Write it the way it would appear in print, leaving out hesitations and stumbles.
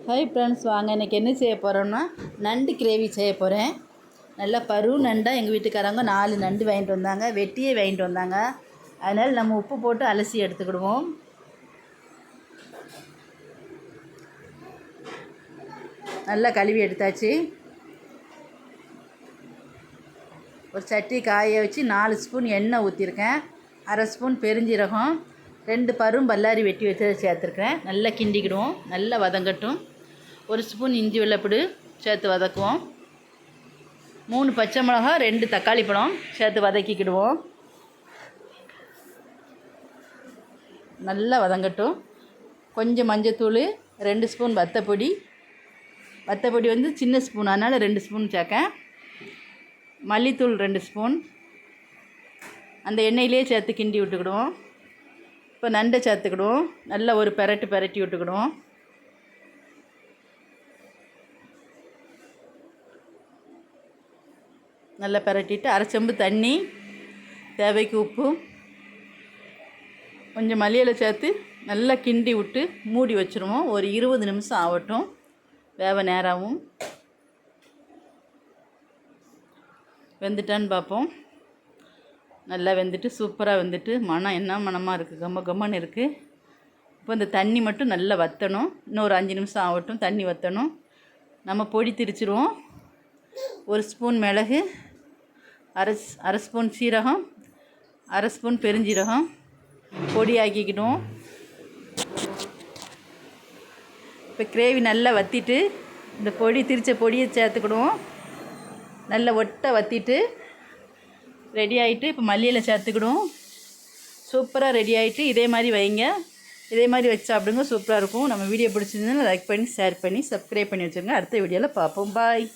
Hi friends, வாங்க இன்றைக்கி என்ன செய்ய போகிறோம்னா நண்டு கிரேவி செய்ய போகிறேன். நல்லா பரு நண்டாக எங்கள் வீட்டுக்காரங்க 4 நண்டு வாங்கிட்டு வந்தாங்க, வெட்டியே வாங்கிட்டு வந்தாங்க. அதனால் நம்ம உப்பு போட்டு அலசி எடுத்துக்கிடுவோம். நல்லா கழுவி எடுத்தாச்சு. ஒரு சட்டி காய வச்சு 4 ஸ்பூன் எண்ணெய் ஊற்றிருக்கேன். 1/2 ஸ்பூன் பெருஞ்சீரகம், 2 பரும் பல்லாரி வெட்டி வச்சு சேர்த்துருக்கேன். நல்லா கிண்டிக்கிடுவோம், நல்லா வதங்கட்டும். 1 ஸ்பூன் இஞ்சி வெள்ளைப்பூடு சேர்த்து வதக்குவோம். 3 பச்சை மிளகா, 2 தக்காளி பழம் சேர்த்து வதக்கிக்கிடுவோம். நல்லா வதங்கட்டும். கொஞ்சம் மஞ்சத்தூள், 2 ஸ்பூன் வத்தப்பொடி வந்து சின்ன ஸ்பூன், அதனால் 2 ஸ்பூன் சேர்க்கேன். மல்லித்தூள் 2 ஸ்பூன் அந்த எண்ணெயிலே சேர்த்து கிண்டி விட்டுக்கிடுவோம். இப்போ நண்டை சேர்த்துக்கிடுவோம். நல்லா ஒரு பெரட்டி விட்டுக்கிடுவோம். நல்லா பெரட்டிட்டு 1/2 செம்பு தண்ணி, தேவைக்கு உப்பு, கொஞ்சம் மல்லியில சேர்த்து நல்லா கிண்டி விட்டு மூடி வச்சுருவோம். ஒரு 20 நிமிஷம் ஆகட்டும், வேவ நேராகவும். வெந்துட்டான்னு பார்ப்போம். நல்லா வெந்துட்டு சூப்பராக வெந்துட்டு மனம் என்ன மனமாக இருக்குது, கம்மன்னு இருக்குது. இப்போ இந்த தண்ணி மட்டும் நல்லா வற்றணும். இன்னும் ஒரு 5 நிமிஷம் ஆகட்டும், தண்ணி வற்றணும். நம்ம பொடி திரிச்சிருவோம். 1 ஸ்பூன் மிளகு, அரை ஸ்பூன் சீரகம், 1/2 ஸ்பூன் பெருஞ்சீரகம் பொடி ஆக்கிக்கிடுவோம். இப்போ கிரேவி நல்லா வற்றிட்டு இந்த திரிச்ச பொடியை சேர்த்துக்கிடுவோம். நல்லா ஒட்டை வற்றிட்டு ரெடி ஆகிட்டு இப்போ மல்லியில சேர்த்துக்கிடுவோம். சூப்பராக ரெடி ஆகிட்டு. இதே மாதிரி வைங்க, இதே மாதிரி வச்சு சாப்பிடுங்க, சூப்பராக இருக்கும். நம்ம வீடியோ பிடிச்சிருந்ததுன்னா லைக் பண்ணி, ஷேர் பண்ணி, சப்ஸ்கிரைப் பண்ணி வச்சுருங்க. அடுத்த வீடியோவில் பார்ப்போம். பாய்.